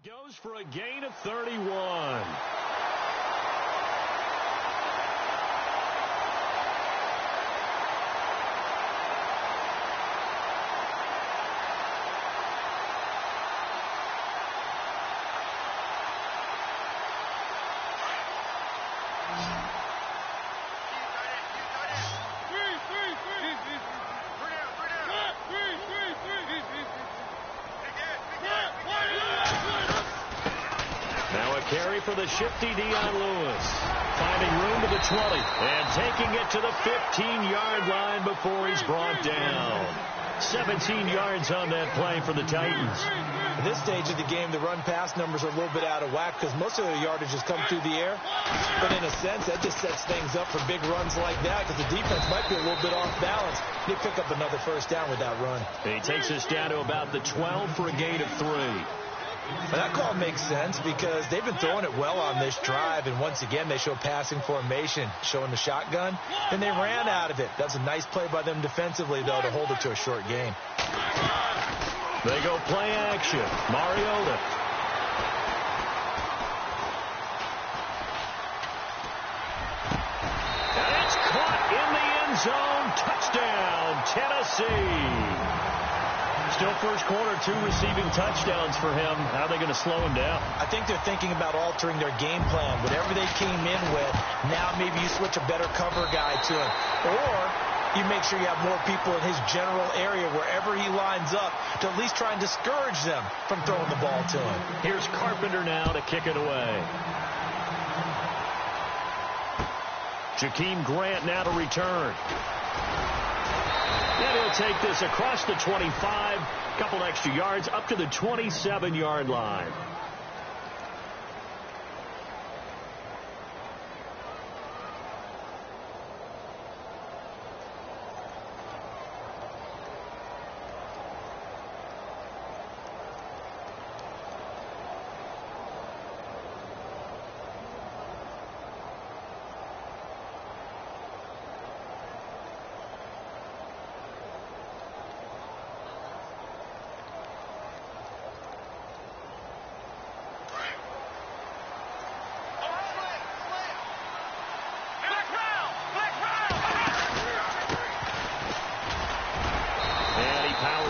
Goes for a gain of 31. Carry for the shifty Dion Lewis. Finding room to the 20 and taking it to the 15-yard line before he's brought down. 17 yards on that play for the Titans. At this stage of the game, the run-pass numbers are a little bit out of whack because most of their yardage has come through the air. But in a sense, that just sets things up for big runs like that because the defense might be a little bit off balance. They pick up another first down with that run. He takes us down to about the 12 for a gain of 3. Well, that call makes sense because they've been throwing it well on this drive, and once again they show passing formation, showing the shotgun, and they ran out of it. That's a nice play by them defensively, though, to hold it to a short gain. They go play action. Mariota. And it's caught in the end zone. Touchdown, Tennessee. Still first quarter, 2 receiving touchdowns for him. How are they going to slow him down? I think they're thinking about altering their game plan. Whatever they came in with, now maybe you switch a better cover guy to him. Or you make sure you have more people in his general area wherever he lines up to at least try and discourage them from throwing the ball to him. Here's Carpenter now to kick it away. Jakeem Grant now to return. And he'll take this across the 25, couple extra yards up to the 27-yard line.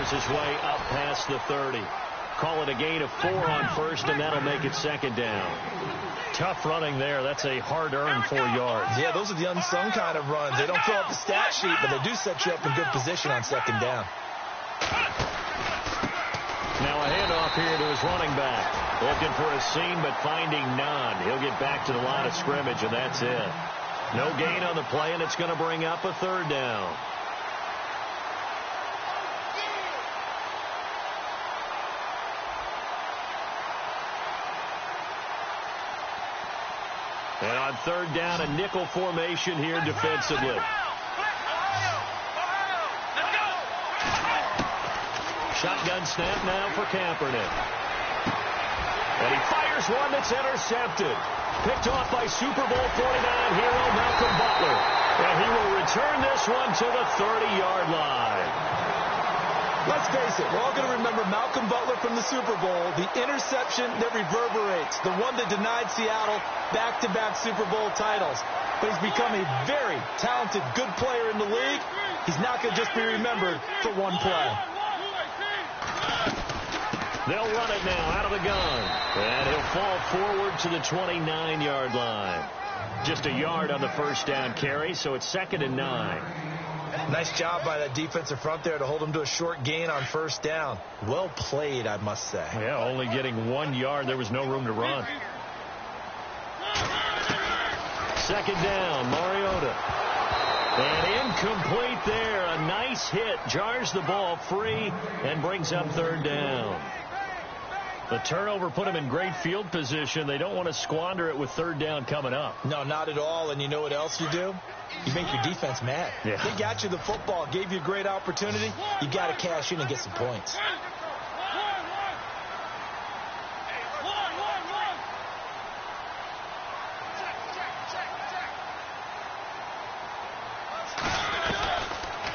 His way up past the 30. Call it a gain of 4 on first, and that'll make it second down. Tough running there. That's a hard-earned 4 yards. Yeah, those are the unsung kind of runs. They don't fill up the stat sheet, but they do set you up in good position on second down. Now a handoff here to his running back. Looking for a seam, but finding none. He'll get back to the line of scrimmage, and that's it. No gain on the play, and it's going to bring up a third down. And on third down, a nickel formation here defensively. Shotgun snap now for Kaepernick. And he fires one that's intercepted. Picked off by Super Bowl 49 hero Malcolm Butler. And he will return this one to the 30-yard line. Let's face it, we're all going to remember Malcolm Butler from the Super Bowl, the interception that reverberates, the one that denied Seattle back-to-back Super Bowl titles. But he's become a very talented, good player in the league. He's not going to just be remembered for one play. They'll run it now out of the gun. And he'll fall forward to the 29-yard line. Just a yard on the first down carry, so it's 2nd and 9. Nice job by that defensive front there to hold him to a short gain on first down. Well played, I must say. Yeah, only getting 1 yard. There was no room to run. 2nd down, Mariota. And incomplete there. A nice hit. Jars the ball free and brings up third down. The turnover put him in great field position. They don't want to squander it with third down coming up. No, not at all. And you know what else you do? You make your defense mad. Yeah. They got you the football, gave you a great opportunity. You got to cash in and get some points.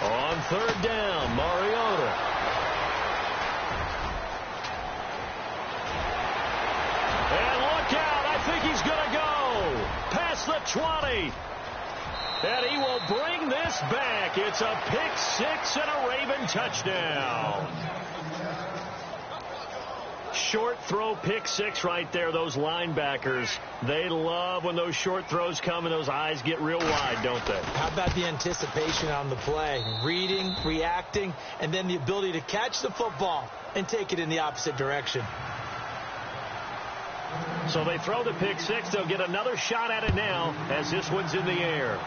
On third down, Mariota. across the 20. And he will bring this back. It's a pick six and a Raven touchdown. Short throw pick six right there. Those linebackers, they love when those short throws come and those eyes get real wide, don't they? How about the anticipation on the play? Reading, reacting, and then the ability to catch the football and take it in the opposite direction. So they throw the pick six. They'll get another shot at it now as this one's in the air.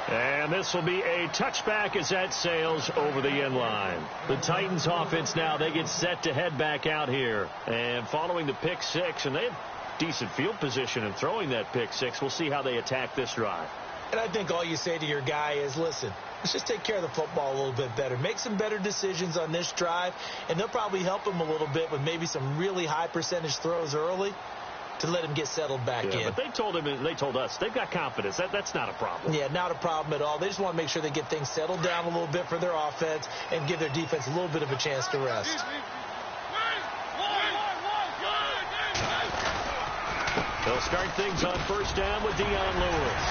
And this will be a touchback as that sails over the end line. The Titans offense now, they get set to head back out here. And following the pick six, and they have decent field position in throwing that pick six. We'll see how they attack this drive. And I think all you say to your guy is, listen, let's just take care of the football a little bit better. Make some better decisions on this drive, and they'll probably help him a little bit with maybe some really high percentage throws early to let him get settled back in. But they told us, they've got confidence. That's not a problem. Yeah, not a problem at all. They just want to make sure they get things settled down a little bit for their offense and give their defense a little bit of a chance to rest. They'll start things on first down with Dion Lewis.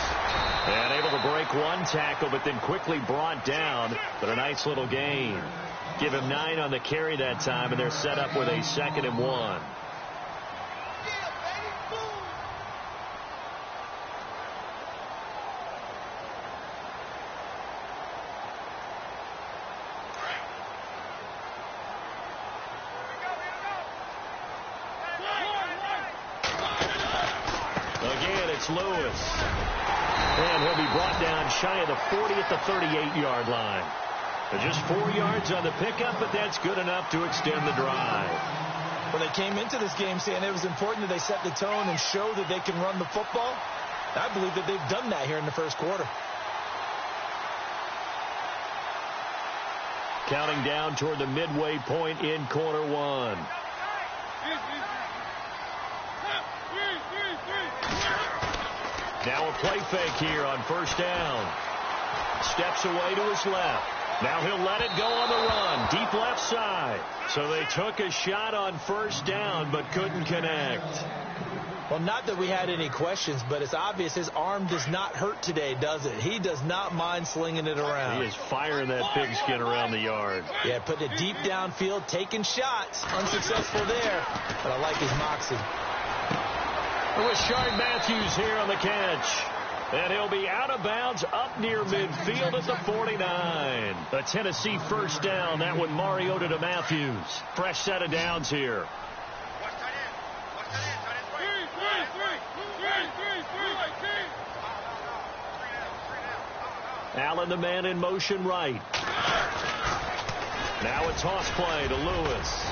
And able to break one tackle, but then quickly brought down. But a nice little gain. Give him 9 on the carry that time, and they're set up with a 2nd and 1. Lewis. And he'll be brought down shy of the 40 at the 38-yard line. Just 4 yards on the pickup, but that's good enough to extend the drive. Well, they came into this game saying it was important that they set the tone and show that they can run the football. I believe that they've done that here in the first quarter. Counting down toward the midway point in quarter one. Now a play fake here on first down. Steps away to his left. Now he'll let it go on the run. Deep left side. So they took a shot on first down but couldn't connect. Well, not that we had any questions, but it's obvious his arm does not hurt today, does it? He does not mind slinging it around. He is firing that pigskin around the yard. Yeah, putting it deep downfield, taking shots. Unsuccessful there, but I like his moxie. With Shard Matthews here on the catch. And he'll be out of bounds up near midfield at the 49. A Tennessee first down. That one Mariota to Matthews. Fresh set of downs here. Allen, the man in motion right. Now a toss play to Lewis.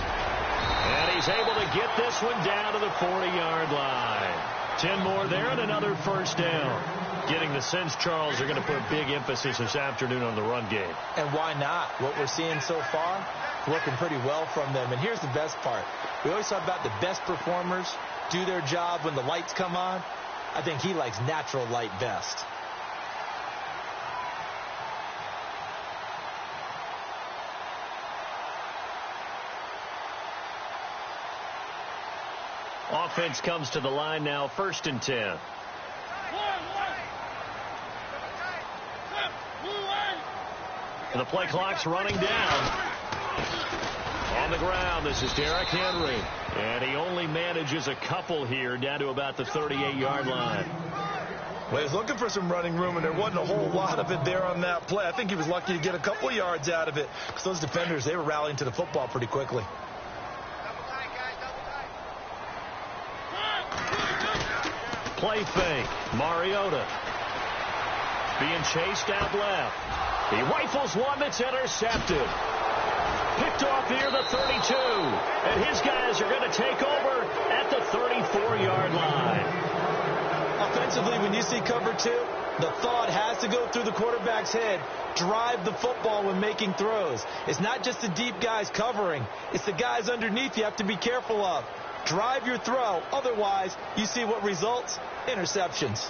And he's able to get this one down to the 40-yard line. 10 more there and another first down. Getting the sense, Charles, they're going to put big emphasis this afternoon on the run game. And why not? What we're seeing so far, working pretty well from them. And here's the best part. We always talk about the best performers do their job when the lights come on. I think he likes natural light best. Offense comes to the line now, 1st and 10. And the play clock's running down. On the ground, this is Derrick Henry. And he only manages a couple here down to about the 38-yard line. Well, he was looking for some running room, and there wasn't a whole lot of it there on that play. I think he was lucky to get a couple yards out of it because those defenders, they were rallying to the football pretty quickly. Play fake. Mariota being chased out left. He rifles one that's intercepted. Picked off near the 32. And his guys are going to take over at the 34-yard line. Offensively, when you see cover two, the thought has to go through the quarterback's head. Drive the football when making throws. It's not just the deep guys covering. It's the guys underneath you have to be careful of. Drive your throw. Otherwise, you see what results? Interceptions.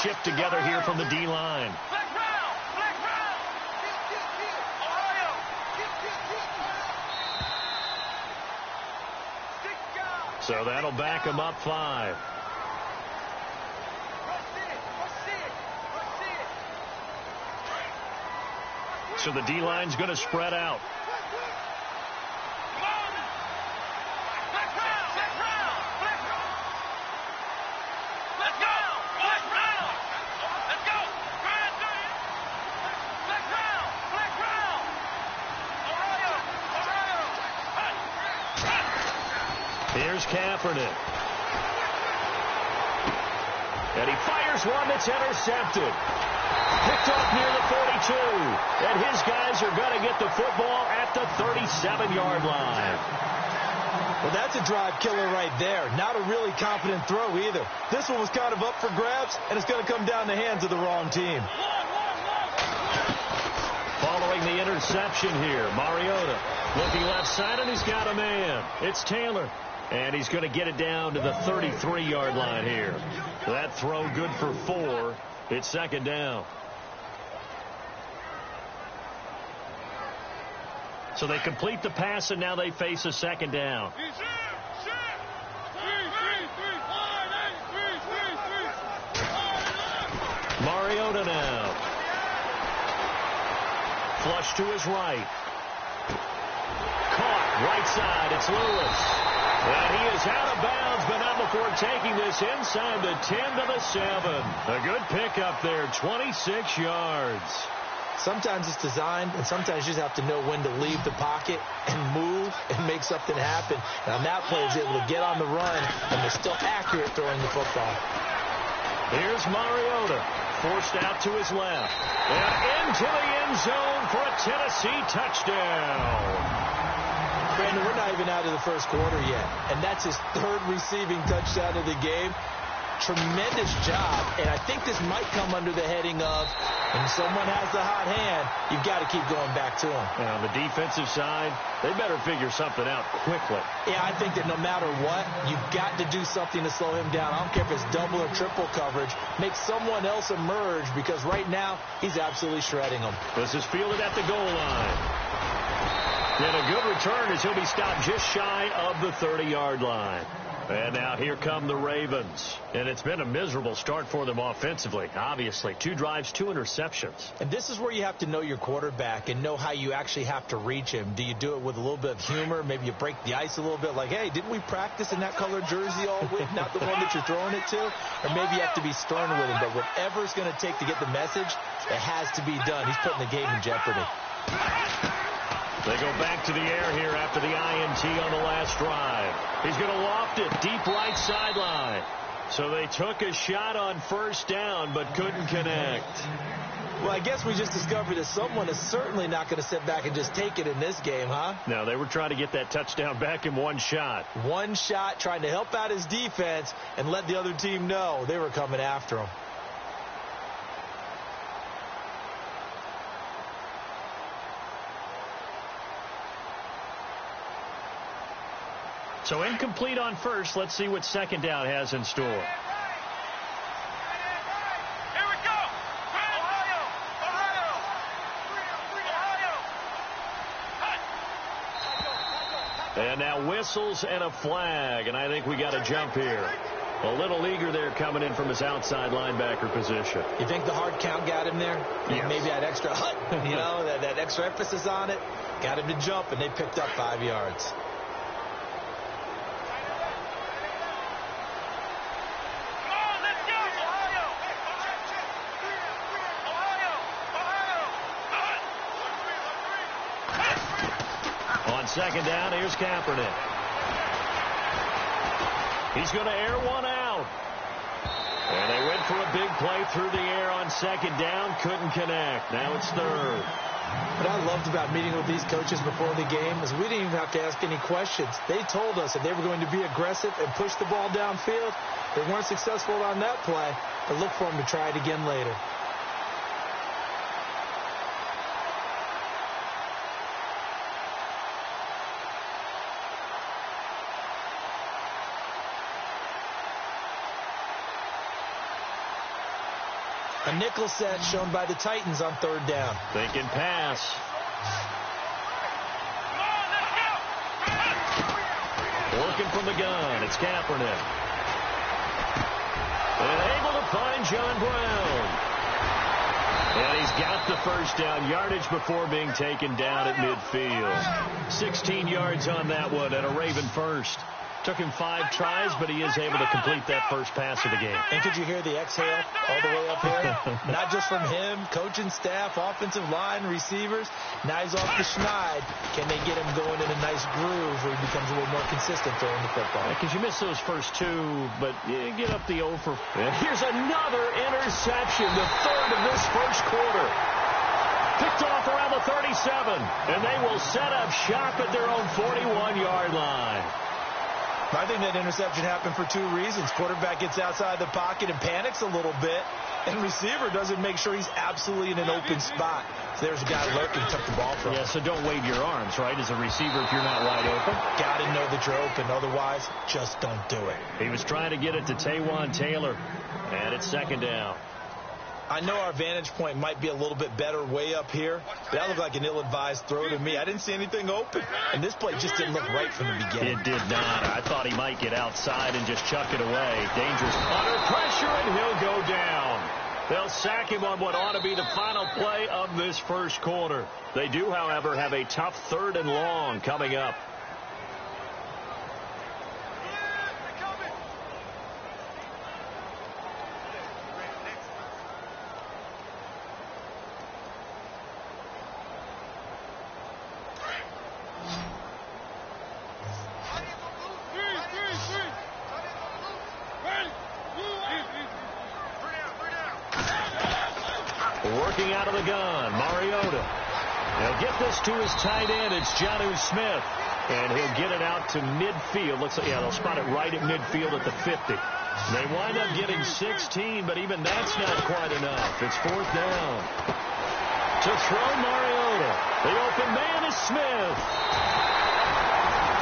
shift together here from the D-line. So that'll back him up 5. So the D-line's going to spread out. Here's Kaepernick. And he fires one that's intercepted. Picked off near the 42. And his guys are going to get the football at the 37-yard line. Well, that's a drive killer right there. Not a really confident throw either. This one was kind of up for grabs, and it's going to come down the hands of the wrong team. Following the interception here, Mariota looking left side, and he's got a man. It's Taylor. And he's going to get it down to the 33-yard line here. That throw good for 4. It's second down. So they complete the pass, and now they face a second down. Mariota now. Flush to his right. Caught right side. It's Lewis. And he is out of bounds, but not before taking this inside the 10 to the 7. A good pickup there, 26 yards. Sometimes it's designed, and sometimes you just have to know when to leave the pocket and move and make something happen. And on that play, he's able to get on the run, and they're still accurate throwing the football. Here's Mariota, forced out to his left. And into the end zone for a Tennessee touchdown. Brandon, we're not even out of the first quarter yet, and that's his 3rd receiving touchdown of the game. Tremendous job, and I think this might come under the heading of when someone has the hot hand, you've got to keep going back to him. And on the defensive side, they better figure something out quickly. Yeah, I think that no matter what, you've got to do something to slow him down. I don't care if it's double or triple coverage. Make someone else emerge, because right now, he's absolutely shredding them. This is fielded at the goal line. And a good return as he'll be stopped just shy of the 30-yard line. And now here come the Ravens. And it's been a miserable start for them offensively, obviously. 2 drives, 2 interceptions. And this is where you have to know your quarterback and know how you actually have to reach him. Do you do it with a little bit of humor? Maybe you break the ice a little bit, like, hey, didn't we practice in that colored jersey all week? Not the one that you're throwing it to? Or maybe you have to be stern with him. But whatever it's going to take to get the message, it has to be done. He's putting the game in jeopardy. They go back to the air here after the INT on the last drive. He's going to loft it deep right sideline. So they took a shot on first down but couldn't connect. Well, I guess we just discovered that someone is certainly not going to sit back and just take it in this game, huh? No, they were trying to get that touchdown back in one shot. One shot, trying to help out his defense and let the other team know they were coming after him. So incomplete on first. Let's see what second down has in store. Here we go. Ohio. And now whistles and a flag. And I think we got a jump here. A little eager there coming in from his outside linebacker position. You think the hard count got him there? Yes. Maybe that extra that extra emphasis on it got him to jump, and they picked up 5 yards. Second down, here's Kaepernick. He's going to air one out. And they went for a big play through the air on second down. Couldn't connect. Now it's third. What I loved about meeting with these coaches before the game is we didn't even have to ask any questions. They told us that they were going to be aggressive and push the ball downfield. They weren't successful on that play, but look for them to try it again later. A nickel set shown by the Titans on third down. Thinking pass. Working from the gun. It's Kaepernick. And able to find John Brown. And he's got the first down yardage before being taken down at midfield. 16 yards on that one and a Raven first. Took him 5 tries, but he is able to complete that first pass of the game. And could you hear the exhale all the way up here? Not just from him, coaching staff, offensive line, receivers. Now he's off the schneid. Can they get him going in a nice groove where he becomes a little more consistent throwing the football? Because you missed those first 2, but you get up the 0 for... And here's another interception, the third of this first quarter. Picked off around the 37, and they will set up shop at their own 41-yard line. I think that interception happened for 2 reasons. Quarterback gets outside the pocket and panics a little bit, and receiver doesn't make sure he's absolutely in an open spot. So there's a guy lurking, took the ball from him. Yeah, so don't wave your arms, right, as a receiver if you're not wide open. Got to know that you're open. Otherwise, just don't do it. He was trying to get it to Taywan Taylor, and it's second down. I know our vantage point might be a little bit better way up here, but that looked like an ill-advised throw to me. I didn't see anything open, and this play just didn't look right from the beginning. It did not. I thought he might get outside and just chuck it away. Dangerous. Under pressure, and he'll go down. They'll sack him on what ought to be the final play of this first quarter. They do, however, have a tough 3rd and long coming up. Working out of the gun, Mariota. He'll get this to his tight end. It's Jonnu Smith. And he'll get it out to midfield. Looks like, yeah, they'll spot it right at midfield at the 50. They wind up getting 16, but even that's not quite enough. It's 4th down. To throw Mariota. The open man is Smith.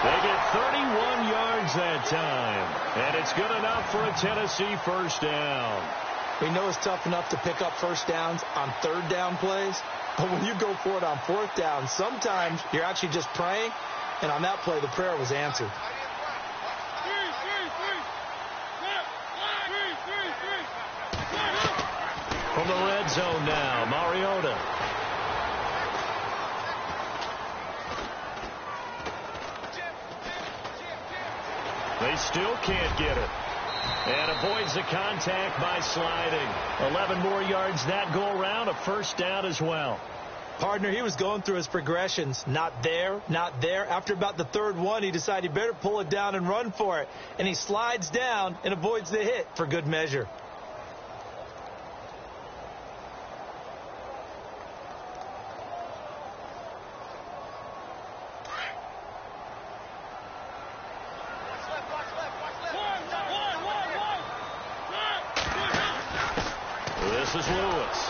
They get 31 yards that time. And it's good enough for a Tennessee first down. We know it's tough enough to pick up first downs on 3rd down plays, but when you go for it on 4th down, sometimes you're actually just praying, and on that play, the prayer was answered. From the red zone now, Mariota. They still can't get it. And avoids the contact by sliding. 11 more yards that go around, a first down as well. Partner, he was going through his progressions. Not there, not there. After about the 3rd one, he decided he better pull it down and run for it. And he slides down and avoids the hit for good measure. This is Lewis.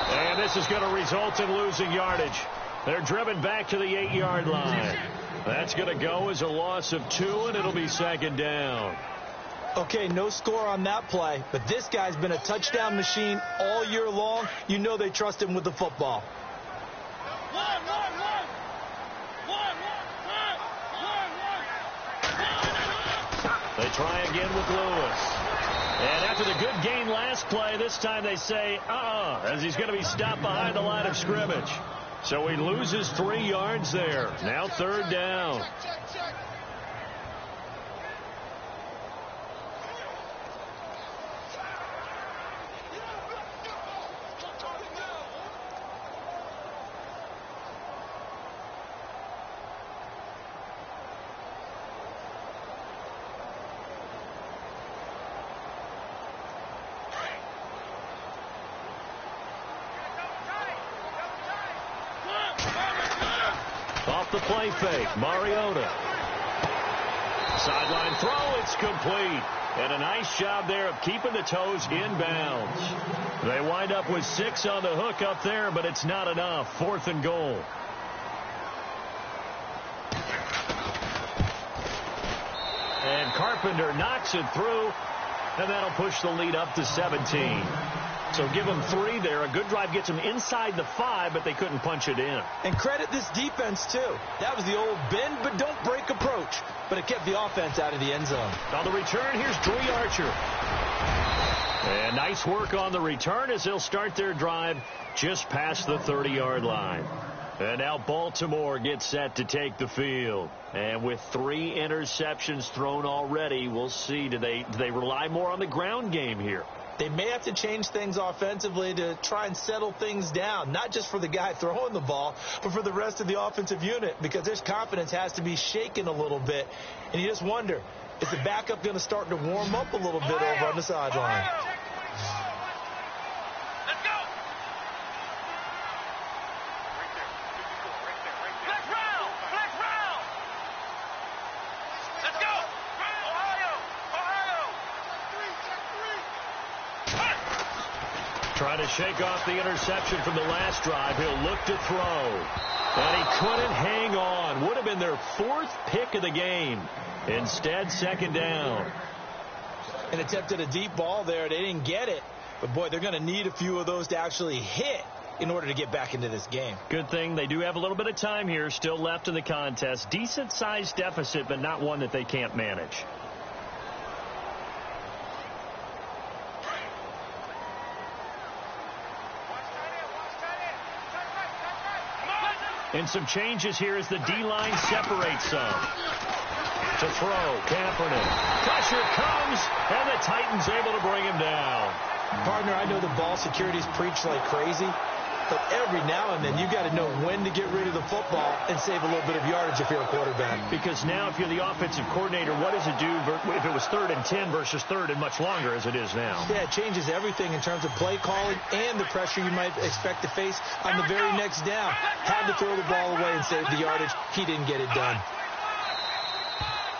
And this is going to result in losing yardage. They're driven back to the 8-yard line. That's going to go as a loss of 2, and it'll be second down. Okay, no score on that play, but this guy's been a touchdown machine all year long. You know they trust him with the football. They try again with Lewis. And after the good gain last play, this time they say, as he's going to be stopped behind the line of scrimmage. So he loses 3 yards there. Now 3rd down. Off the play fake, Mariota. Sideline throw, it's complete. And a nice job there of keeping the toes inbounds. They wind up with 6 on the hook up there, but it's not enough. 4th and goal. And Carpenter knocks it through, and that'll push the lead up to 17. So give them 3 there. A good drive gets them inside the 5, but they couldn't punch it in. And credit this defense, too. That was the old bend but don't break approach. But it kept the offense out of the end zone. On the return, here's Dre Archer. And nice work on the return as they'll start their drive just past the 30-yard line. And now Baltimore gets set to take the field. And with 3 interceptions thrown already, we'll see. Do they rely more on the ground game here? They may have to change things offensively to try and settle things down, not just for the guy throwing the ball, but for the rest of the offensive unit, because their confidence has to be shaken a little bit. And you just wonder, is the backup going to start to warm up a little bit over on the sideline? Let's go. Flex round. Flex round. Let's go. Ohio. Trying to shake off the interception from the last drive. He'll look to throw. And he couldn't hang on. Would have been their 4th pick of the game. Instead, 2nd down. And attempted a deep ball there. They didn't get it. But, boy, they're going to need a few of those to actually hit in order to get back into this game. Good thing they do have a little bit of time here still left in the contest. Decent-sized deficit, but not one that they can't manage. And some changes here as the D-line separates some. To throw, Kaepernick. Pressure comes, and the Titans able to bring him down. Partner, I know the ball security's preached like crazy, but every now and then you got to know when to get rid of the football and save a little bit of yardage if you're a quarterback. Because now if you're the offensive coordinator, what does it do if it was 3rd and 10 versus 3rd and much longer as it is now? Yeah, it changes everything in terms of play calling and the pressure you might expect to face on the very next down. Had to throw the ball away and save the yardage. He didn't get it done.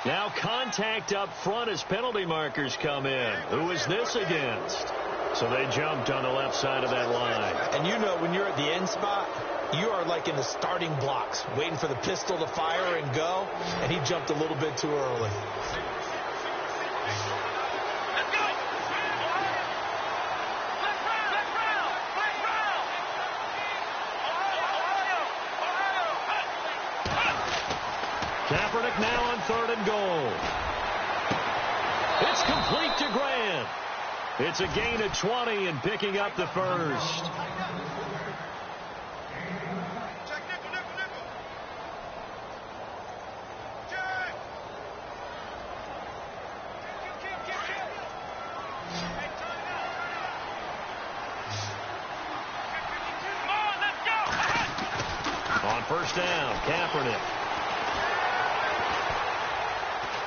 Now contact up front as penalty markers come in. Who is this against? So they jumped on the left side of that line. And you know when you're at the end spot, you are like in the starting blocks, waiting for the pistol to fire and go, and he jumped a little bit too early. Let's go. Kaepernick now on 3rd and goal. It's complete to Grant. It's a gain of 20 and picking up the first. Check nickel. Check. Kick. Hey, turn it out. Come on, let's go. On 1st down, Kaepernick.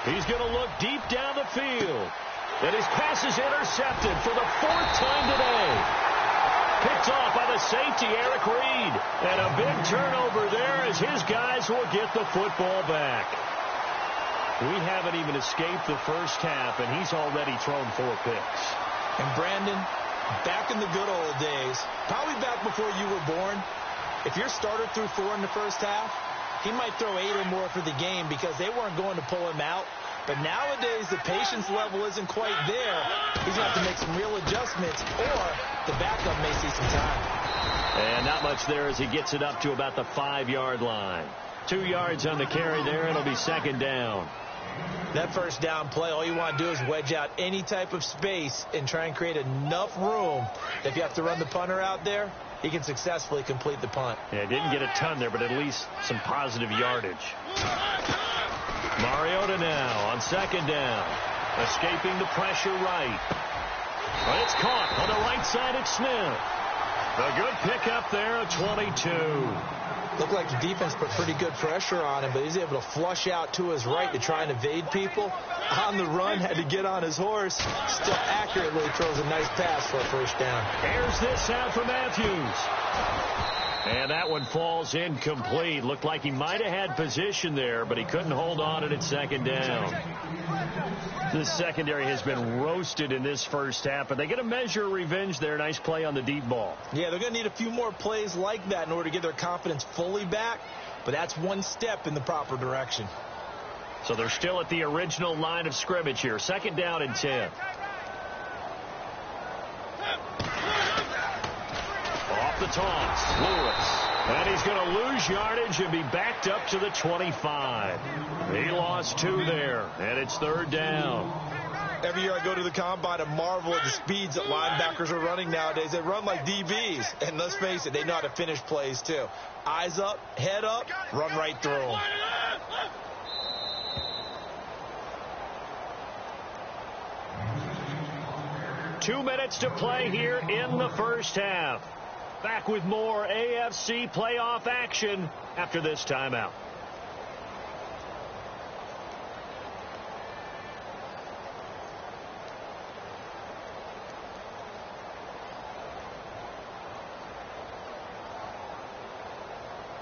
He's going to look deep down the field. And his pass is intercepted for the 4th time today. Picked off by the safety, Eric Reed. And a big turnover there as his guys will get the football back. We haven't even escaped the first half, and he's already thrown 4 picks. And Brandon, back in the good old days, probably back before you were born, if your starter threw 4 in the first half, he might throw 8 or more for the game because they weren't going to pull him out. But nowadays, the patience level isn't quite there. He's going to have to make some real adjustments, or the backup may see some time. And not much there as he gets it up to about the 5-yard line. 2 yards on the carry there. It'll be 2nd down. That first down play, all you want to do is wedge out any type of space and try and create enough room. If you have to run the punter out there, he can successfully complete the punt. Yeah, didn't get a ton there, but at least some positive yardage. Mariota now on 2nd down. Escaping the pressure right. But it's caught on the right side at Smith. A good pickup there of 22. Looked like the defense put pretty good pressure on him, but he's able to flush out to his right to try and evade people. On the run, had to get on his horse. Still accurately throws a nice pass for a 1st down. Here's this out for Matthews. And that one falls incomplete. Looked like he might have had position there, but he couldn't hold on it at 2nd down. The secondary has been roasted in this first half, but they get a measure of revenge there. Nice play on the deep ball. Yeah, they're going to need a few more plays like that in order to get their confidence fully back, but that's one step in the proper direction. So they're still at the original line of scrimmage here. 2nd down and 10. the toss. Lewis. And he's going to lose yardage and be backed up to the 25. He lost 2 there, and it's 3rd down. Every year I go to the combine and marvel at the speeds that linebackers are running nowadays. They run like DBs. And let's face it, they know how to finish plays too. Eyes up, head up, run right through them. Two minutes to play here in the first half. Back with more AFC playoff action after this timeout.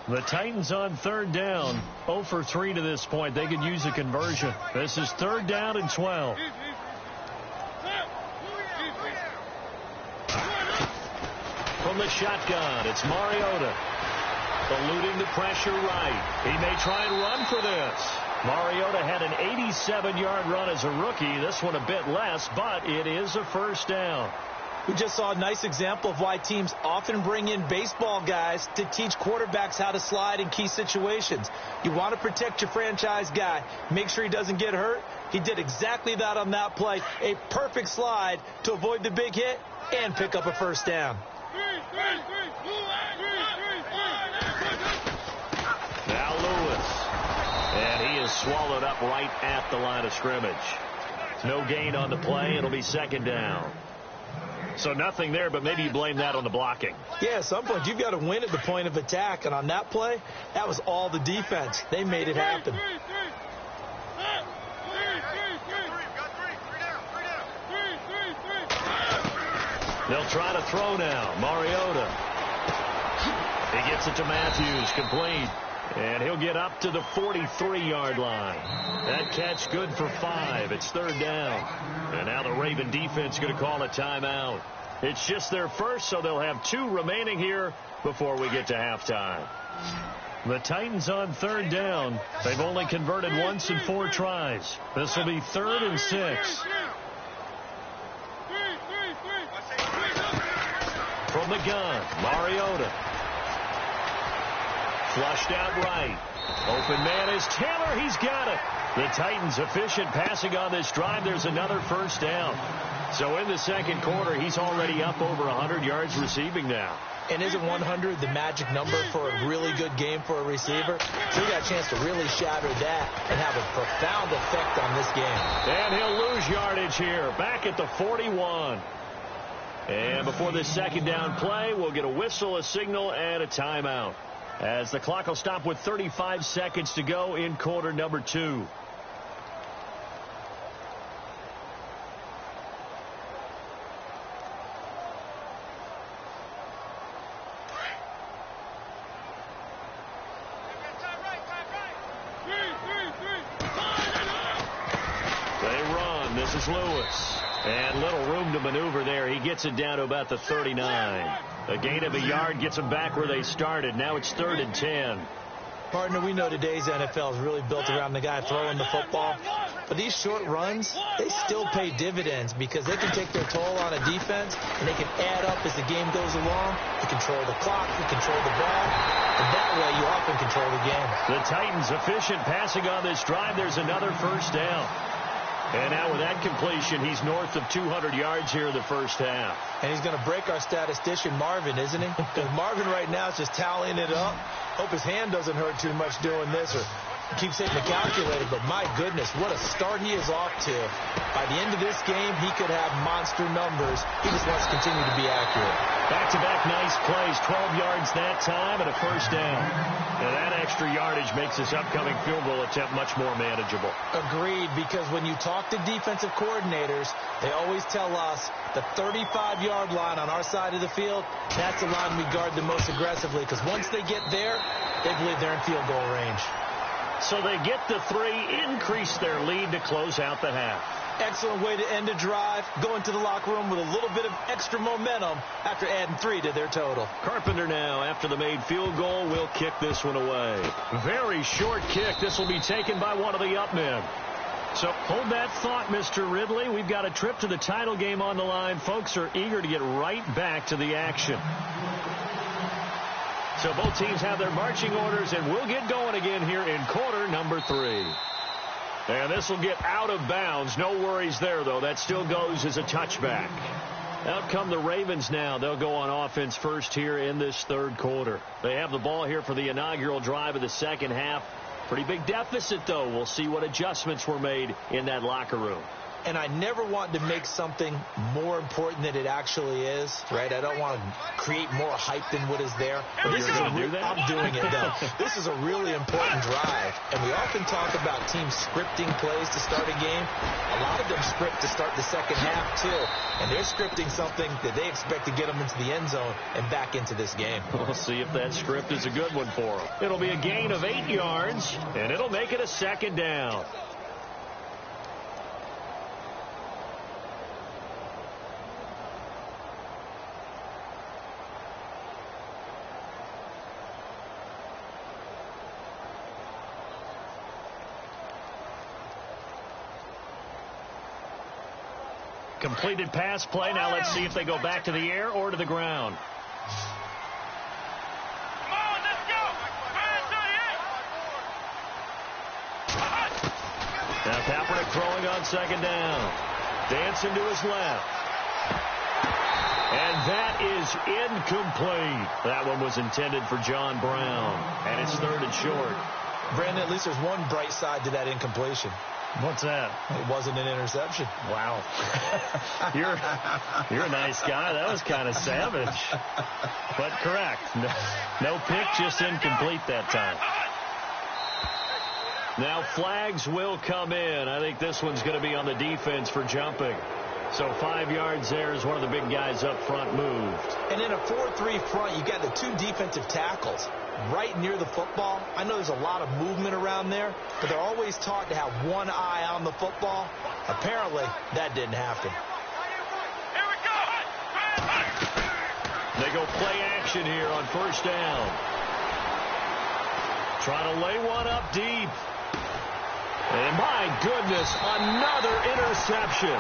The Titans on 3rd down, 0 for 3 to this point. They could use a conversion. This is 3rd down and 12. From the shotgun, it's Mariota. Eluding the pressure right. He may try and run for this. Mariota had an 87-yard run as a rookie. This one a bit less, but it is a first down. We just saw a nice example of why teams often bring in baseball guys to teach quarterbacks how to slide in key situations. You want to protect your franchise guy. Make sure he doesn't get hurt. He did exactly that on that play. A perfect slide to avoid the big hit and pick up a first down. Now Lewis. And he is swallowed up right at the line of scrimmage. No gain on the play. It'll be 2nd down. So nothing there, but maybe you blame that on the blocking. Yeah, at some point you've got to win at the point of attack. And on that play, that was all the defense. They made it happen. They'll try to throw now. Mariota. He gets it to Matthews, complete. And he'll get up to the 43-yard line. That catch good for 5. It's 3rd down. And now the Raven defense going to call a timeout. It's just their first, so they'll have 2 remaining here before we get to halftime. The Titans on 3rd down. They've only converted once in 4 tries. This will be 3rd and 6. From the gun, Mariota. Flushed out right. Open man is Taylor. He's got it. The Titans efficient passing on this drive. There's another first down. So in the second quarter, he's already up over 100 yards receiving now. And isn't 100 the magic number for a really good game for a receiver? So he got a chance to really shatter that and have a profound effect on this game. And he'll lose yardage here. Back at the 41. And before this 2nd down play, we'll get a whistle, a signal, and a timeout, as the clock will stop with 35 seconds to go in quarter number 2. They run. This is Lewis. And little room to maneuver there. He gets it down to about the 39. A gain of a yard gets them back where they started. Now it's 3rd and 10. Partner, we know today's NFL is really built around the guy throwing the football. But these short runs, they still pay dividends because they can take their toll on a defense, and they can add up as the game goes along. You control the clock, you control the ball, and that way you often control the game. The Titans efficient passing on this drive. There's another first down. And now with that completion, he's north of 200 yards here in the first half. And he's going to break our statistician, Marvin, isn't he? Because Marvin right now is just tallying it up. Hope his hand doesn't hurt too much doing this, or keeps hitting the calculator. But my goodness, what a start he is off to. By the end of this game, he could have monster numbers. He just wants to continue to be accurate. Back-to-back nice plays, 12 yards that time and a first down. And that extra yardage makes this upcoming field goal attempt much more manageable. Agreed, because when you talk to defensive coordinators, they always tell us the 35-yard line on our side of the field, that's the line we guard the most aggressively, because once they get there, they believe they're in field goal range. So they get the 3, increase their lead to close out the half. Excellent way to end a drive, go into the locker room with a little bit of extra momentum after adding 3 to their total. Carpenter now, after the made field goal, will kick this one away. Very short kick. This will be taken by one of the up men. So hold that thought, Mr. Ridley. We've got a trip to the title game on the line. Folks are eager to get right back to the action. So both teams have their marching orders, and we'll get going again here in quarter number 3. And this will get out of bounds. No worries there, though. That still goes as a touchback. Out come the Ravens now. They'll go on offense first here in this third quarter. They have the ball here for the inaugural drive of the second half. Pretty big deficit, though. We'll see what adjustments were made in that locker room. And I never want to make something more important than it actually is, right? I don't want to create more hype than what is there. But you're going to do that? I'm doing it, though. This is a really important drive, and we often talk about teams scripting plays to start a game. A lot of them script to start the second half, too, and they're scripting something that they expect to get them into the end zone and back into this game. We'll see if that script is a good one for them. It'll be a gain of 8 yards, and it'll make it a second down. Completed pass play. Now let's see if they go back to the air or to the ground. Come on, let's go. Now Kaepernick throwing on second down. Dancing to his left. And that is incomplete. That one was intended for John Brown. And it's third and short. Brandon, at least there's one bright side to that incompletion. What's that? It wasn't an interception. Wow. You're a nice guy. That was kind of savage. But correct. No pick, just incomplete that time. Now flags will come in. I think this one's going to be on the defense for jumping. So 5 yards there as one of the big guys up front moved. And in a 4-3 front, you got the 2 defensive tackles right near the football. I know there's a lot of movement around there, but they're always taught to have one eye on the football. Apparently, that didn't happen. Here we go. They go play action here on first down. Trying to lay one up deep. And my goodness, another interception.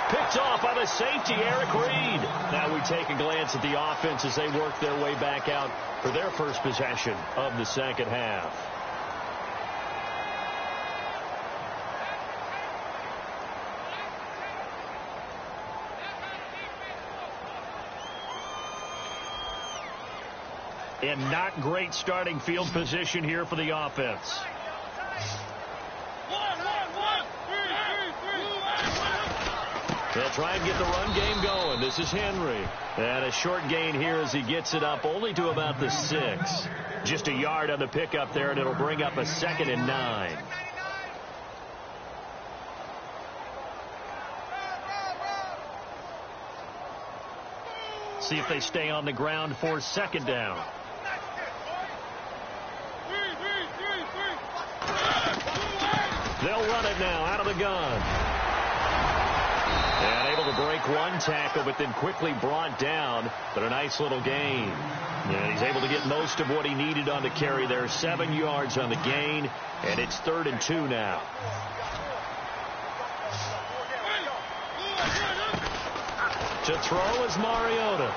Picked off by the safety, Eric Reed. Now we take a glance at the offense as they work their way back out for their first possession of the second half. And not great starting field position here for the offense. They'll try and get the run game going. This is Henry. And a short gain here as he gets it up only to about the 6. Just a yard on the pickup there, and it'll bring up a 2nd and 9. See if they stay on the ground for second down. They'll run it now out of the gun. And able to break one tackle, but then quickly brought down. But a nice little gain. And he's able to get most of what he needed on the carry there. 7 yards on the gain, and it's 3rd and 2 now. To throw is Mariota.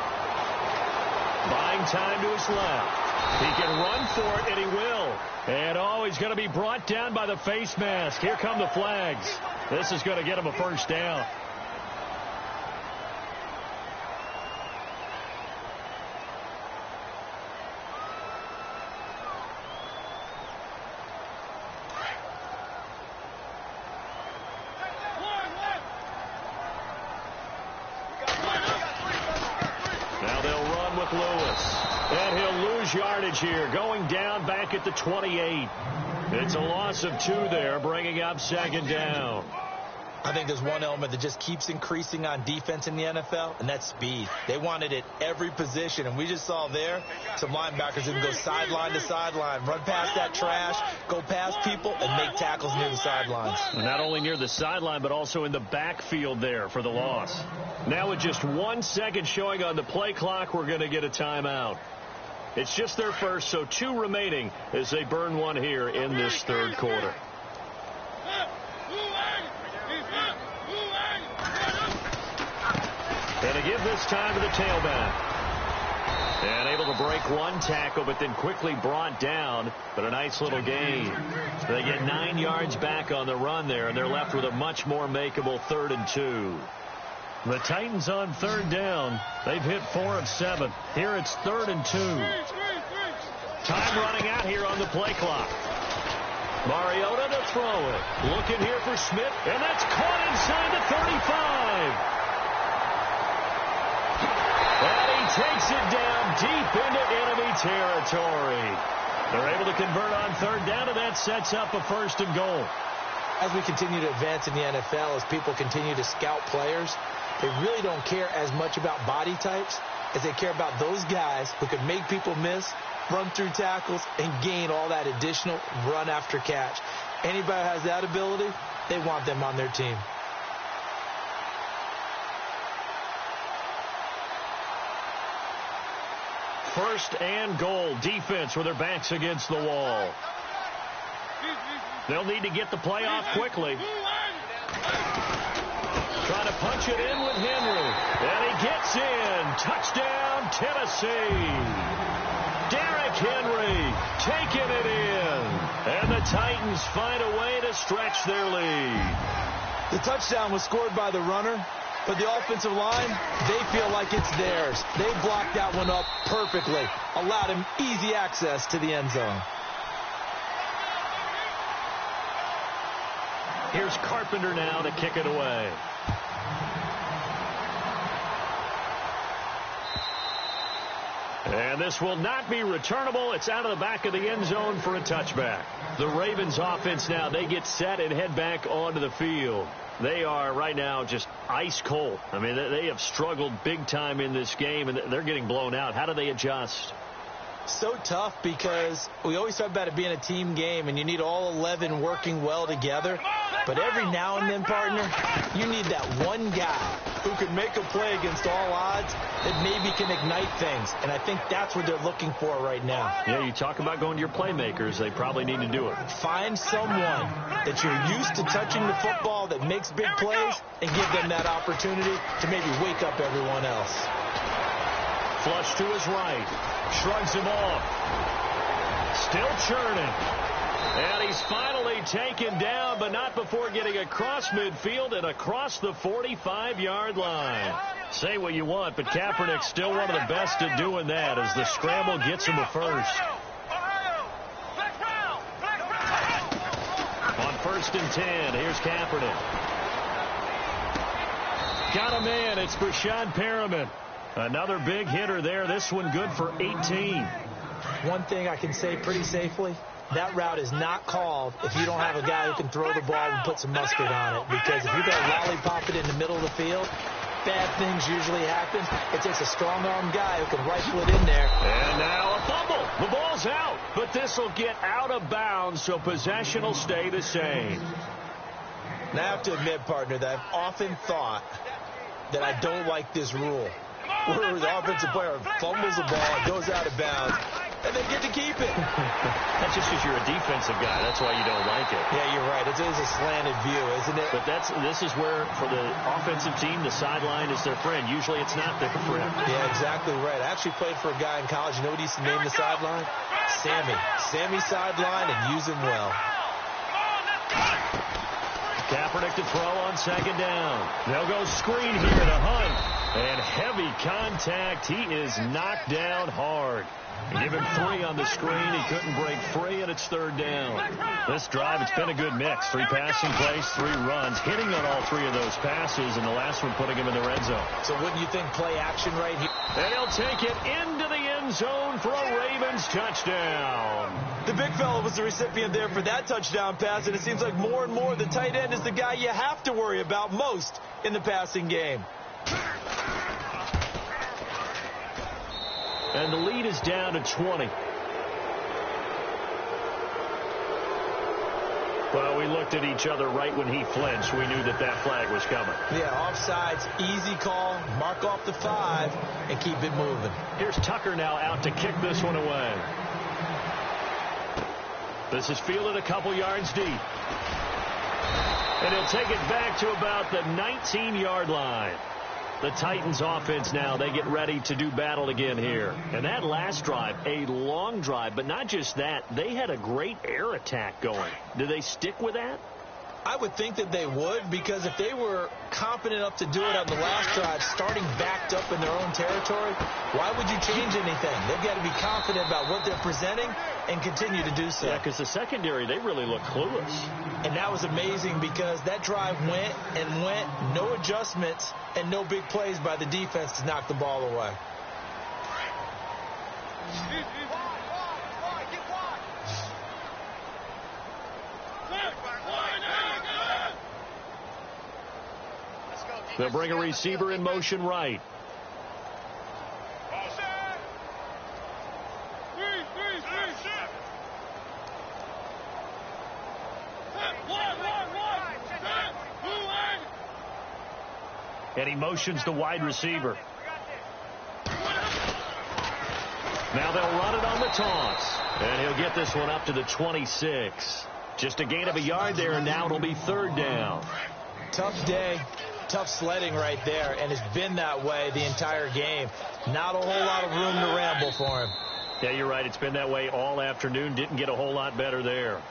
Buying time to his left. He can run for it, and he will. And, he's going to be brought down by the face mask. Here come the flags. This is going to get him a first down. And he'll lose yardage here, going down back at the 28. It's a loss of 2 there, bringing up second down. I think there's one element that just keeps increasing on defense in the NFL, and that's speed. They want it at every position, and we just saw there some linebackers who can go sideline to sideline, run past that trash, go past people, and make tackles near the sidelines. Not only near the sideline, but also in the backfield there for the loss. Now with just 1 second showing on the play clock, we're going to get a timeout. It's just their first, so 2 remaining as they burn one here in this third quarter. And to give this time to the tailback. And able to break one tackle, but then quickly brought down. But a nice little gain. They get 9 yards back on the run there, and they're left with a much more makeable 3rd and 2. The Titans on 3rd down. They've hit 4 of 7. Here it's 3rd and 2. Time running out here on the play clock. Mariota to throw it. Looking here for Smith, and that's caught inside the 35. And he takes it down deep into enemy territory. They're able to convert on 3rd down, and that sets up a 1st and goal. As we continue to advance in the NFL, as people continue to scout players, they really don't care as much about body types as they care about those guys who can make people miss, run through tackles, and gain all that additional run after catch. Anybody who has that ability, they want them on their team. First and goal. Defense with their backs against the wall. They'll need to get the play off quickly. Trying to punch it in with Henry. And he gets in. Touchdown, Tennessee. Derrick Henry taking it in. And the Titans find a way to stretch their lead. The touchdown was scored by the runner, but the offensive line, they feel like it's theirs. They blocked that one up perfectly, allowed him easy access to the end zone. Here's Carpenter now to kick it away. And this will not be returnable. It's out of the back of the end zone for a touchback. The Ravens offense now, they get set and head back onto the field. They are right now just ice cold. I mean, they have struggled big time in this game, and they're getting blown out. How do they adjust? So tough because we always talk about it being a team game, and you need all 11 working well together. But every now and then, partner, you need that one guy who can make a play against all odds that maybe can ignite things. And I think that's what they're looking for right now. Yeah, you talk about going to your playmakers. They probably need to do it. Find someone that you're used to touching the football that makes big plays and give them that opportunity to maybe wake up everyone else. Flush to his right. Shrugs him off. Still churning. And he's finally taken down, but not before getting across midfield and across the 45-yard line. Say what you want, but Kaepernick's still one of the best at doing that as the scramble gets him a first. On 1st and 10, here's Kaepernick. Got a man. It's Brashad Perriman. Another big hitter there. This one good for 18. One thing I can say pretty safely, that route is not called if you don't have a guy who can throw the ball and put some mustard on it. Because if you're going to lollipop it in the middle of the field, bad things usually happen. It takes a strong-arm guy who can rifle it in there. And now a fumble. The ball's out. But this will get out of bounds, so possession will stay the same. And I have to admit, partner, that I've often thought that I don't like this rule, where the offensive player fumbles the ball, it goes out of bounds, and they get to keep it. That's just because you're a defensive guy. That's why you don't like it. Yeah, you're right. It is a slanted view, isn't it? But this is where, for the offensive team, the sideline is their friend. Usually it's not their friend. Yeah, exactly right. I actually played for a guy in college. You know what he used to name the sideline? Sammy. Sammy sideline, and use him well. Kaepernick to throw on 2nd down. They'll go screen here to Hunt. And heavy contact. He is knocked down hard. Give him 3 on the screen. He couldn't break free, and it's 3rd down. This drive, it's been a good mix. 3 passing plays, 3 runs, hitting on all 3 of those passes, and the last one putting him in the red zone. So wouldn't you think play action right here? And he'll take it into the end zone for a Ravens touchdown. The big fella was the recipient there for that touchdown pass, and it seems like more and more the tight end is the guy you have to worry about most in the passing game. And the lead is down to 20. Well, we looked at each other right when he flinched. We knew that that flag was coming. Yeah, offsides, easy call, mark off the 5, and keep it moving. Here's Tucker now out to kick this one away. This is fielded a couple yards deep. And he'll take it back to about the 19-yard line. The Titans offense now, they get ready to do battle again here. And that last drive, a long drive, but not just that. They had a great air attack going. Do they stick with that? I would think that they would, because if they were confident enough to do it on the last drive, starting backed up in their own territory, why would you change anything? They've got to be confident about what they're presenting and continue to do so. Yeah, because the secondary, they really look clueless. And that was amazing because that drive went and went, no adjustments and no big plays by the defense to knock the ball away. They'll bring a receiver in motion right. And he motions the wide receiver. Now they'll run it on the toss. And he'll get this one up to the 26. Just a gain of a yard there, and now it'll be third down. Tough day. Tough sledding right there, and it's been that way the entire game. Not a whole lot of room to ramble for him. Yeah, you're right. It's been that way all afternoon. Didn't get a whole lot better there.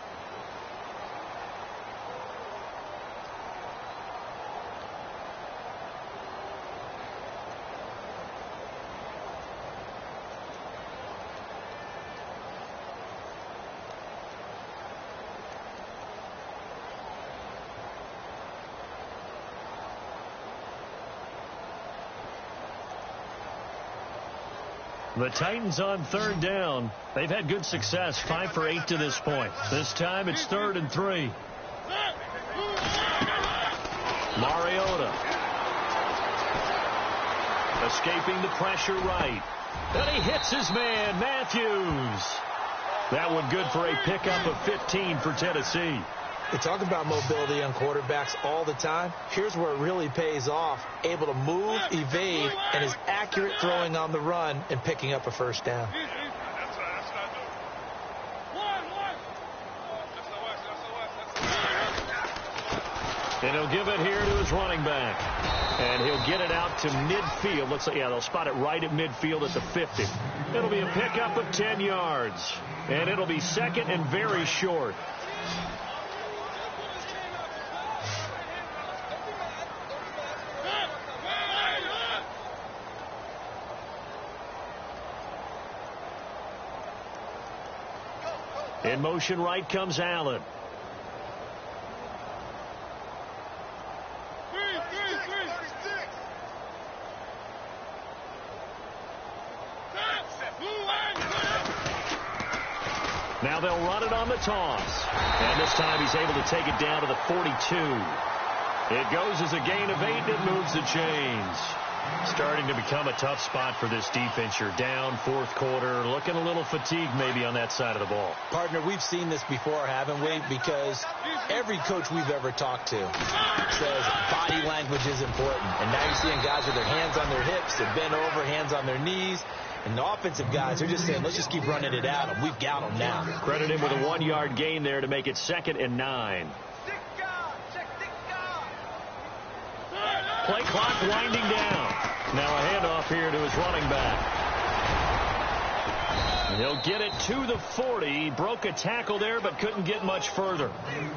The Titans on third down. They've had good success, 5 for 8 to this point. This time it's 3rd and 3. Mariota. Escaping the pressure right. And he hits his man, Matthews. That one good for a pickup of 15 for Tennessee. They talk about mobility on quarterbacks all the time. Here's where it really pays off. Able to move, evade, and is accurate throwing on the run and picking up a first down. And he'll give it here to his running back. And he'll get it out to midfield. Looks like, yeah, they'll spot it right at midfield at the 50. It'll be a pickup of 10 yards. And it'll be second and very short. In motion right comes Allen. Now they'll run it on the toss. And this time he's able to take it down to the 42. It goes as a gain of 8, and it moves the chains. Starting to become a tough spot for this defense. You're down, fourth quarter, looking a little fatigued maybe on that side of the ball. Partner, we've seen this before, haven't we? Because every coach we've ever talked to says body language is important. And now you're seeing guys with their hands on their hips, they're bent over, hands on their knees. And the offensive guys are just saying, let's just keep running it at them. We've got them now. Credit him with a 1-yard gain there to make it 2nd and 9. Play clock winding down. Now a handoff here to his running back. And he'll get it to the 40. He broke a tackle there but couldn't get much further.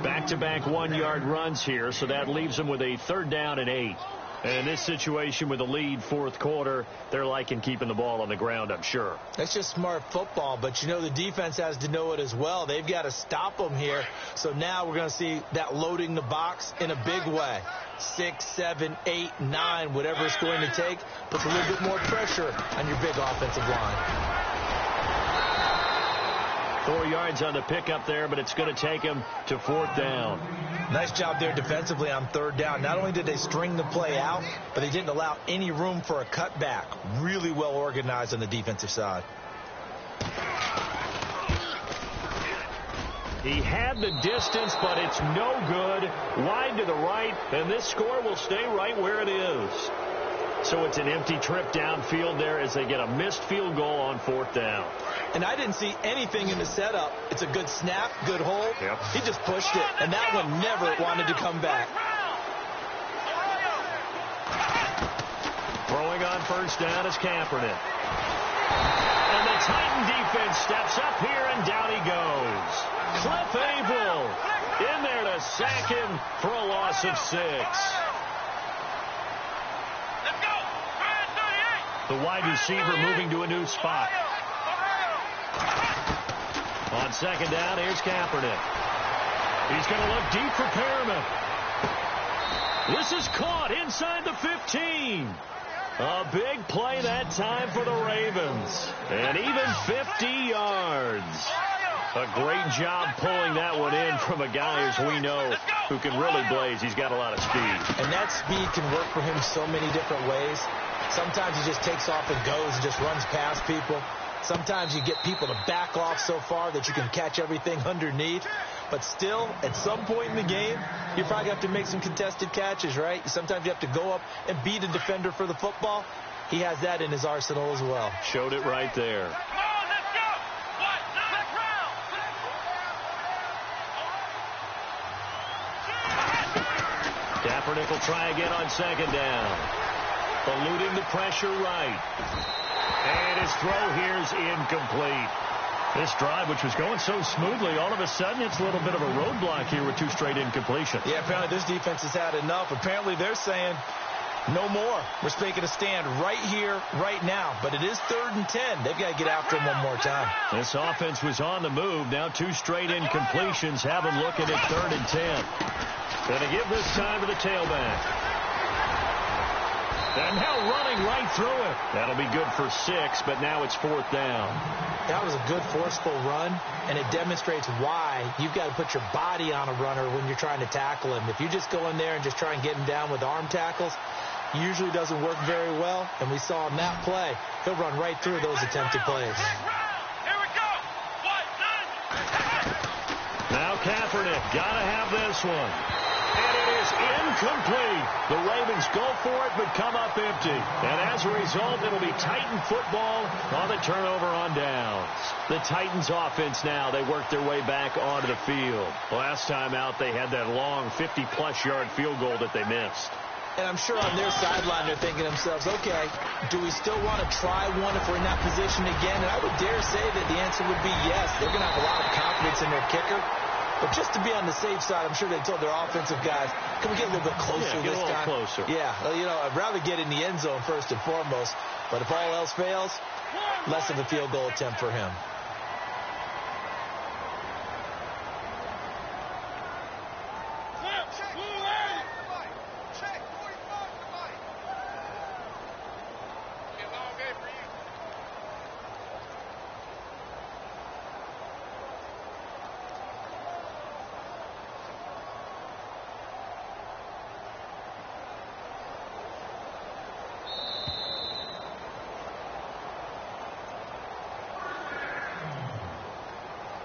Back-to-back 1-yard runs here, so that leaves him with a 3rd down and 8. And in this situation with the lead, fourth quarter, they're liking keeping the ball on the ground, I'm sure. That's just smart football, but you know the defense has to know it as well. They've got to stop them here. So now we're going to see that loading the box in a big way. 6, 7, 8, 9, whatever it's going to take, puts a little bit more pressure on your big offensive line. 4 yards on the pickup there, but it's going to take him to 4th down. Nice job there defensively on 3rd down. Not only did they string the play out, but they didn't allow any room for a cutback. Really well organized on the defensive side. He had the distance, but it's no good. Wide to the right, and this score will stay right where it is. So it's an empty trip downfield there as they get a missed field goal on 4th down. And I didn't see anything in the setup. It's a good snap, good hold. Yep. He just pushed it, and that one never wanted to come back. on first down is Kaepernick. And the Titan defense steps up here, and down he goes. Cliff Abel in there to sack him for a loss of 6. Let's go. The wide receiver moving to a new spot. On second down, here's Kaepernick. He's going to look deep for Perriman. This is caught inside the 15. A big play that time for the Ravens. And even 50 yards. A great job pulling that one in from a guy, as we know, who can really blaze. He's got a lot of speed. And that speed can work for him so many different ways. Sometimes he just takes off and goes and just runs past people. Sometimes you get people to back off so far that you can catch everything underneath. But still, at some point in the game, you probably have to make some contested catches, right? Sometimes you have to go up and beat a defender for the football. He has that in his arsenal as well. Showed it right there. Come on, let's go. Let's round. Kaepernick will try again on second down. Eluding the pressure right. And his throw here is incomplete. This drive, which was going so smoothly, all of a sudden it's a little bit of a roadblock here with 2 straight incompletions. Yeah, apparently this defense has had enough. Apparently they're saying no more. We're making a stand right here, right now. But it is 3rd and 10. They've got to get after him one more time. This offense was on the move. Now 2 straight incompletions have them looking at 3rd and 10. Going to give this time to the tailback. And now running right through it. That'll be good for 6, but now it's 4th down. That was a good forceful run, and it demonstrates why you've got to put your body on a runner when you're trying to tackle him. If you just go in there and just try and get him down with arm tackles, it usually doesn't work very well, and we saw on that play, he'll run right through those attempted plays. Here we go. Now Kaepernick, got to have this one. And it is incomplete. The Ravens go for it, but come up empty. And as a result, it'll be Titan football on the turnover on downs. The Titans offense now, they work their way back onto the field. Last time out, they had that long 50-plus yard field goal that they missed. And I'm sure on their sideline, they're thinking to themselves, okay, do we still want to try one if we're in that position again? And I would dare say that the answer would be yes. They're going to have a lot of confidence in their kicker. But just to be on the safe side, I'm sure they told their offensive guys, can we get a little bit closer this time? Closer. Yeah, well, you know, I'd rather get in the end zone first and foremost. But if all else fails, less of a field goal attempt for him.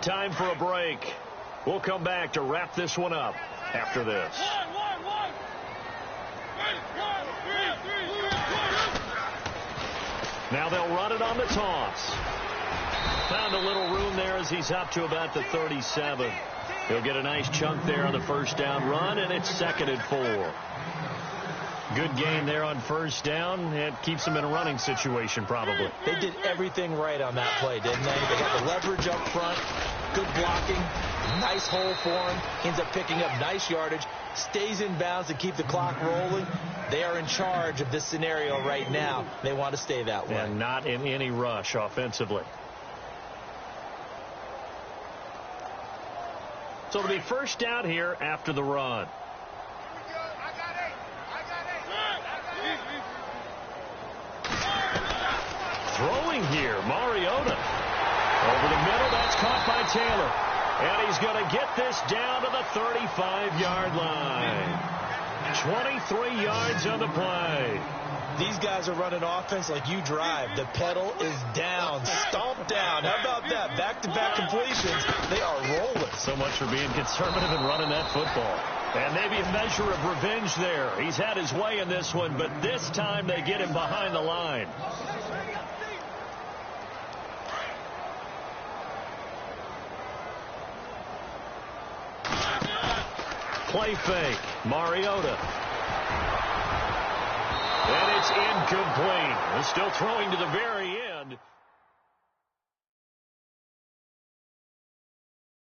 Time for a break. We'll come back to wrap this one up after this. Now they'll run it on the toss. Found a little room there as he's up to about the 37. He'll get a nice chunk there on the first down run, and it's 2nd and 4. Good gain there on first down. It keeps them in a running situation, probably. They did everything right on that play, didn't they? They got the leverage up front, good blocking, nice hole for him. He ends up picking up nice yardage, stays in bounds to keep the clock rolling. They are in charge of this scenario right now. They want to stay that way. And not in any rush offensively. So it'll be first down here after the run. Throwing here, Mariota. Over the middle, that's caught by Taylor. And he's going to get this down to the 35-yard line. 23 yards on the play. These guys are running offense like you drive. The pedal is down, stomped down. How about that? Back-to-back completions. They are rolling. So much for being conservative and running that football. And maybe a measure of revenge there. He's had his way in this one, but this time they get him behind the line. Play fake. Mariota. And it's incomplete. Still throwing to the very end.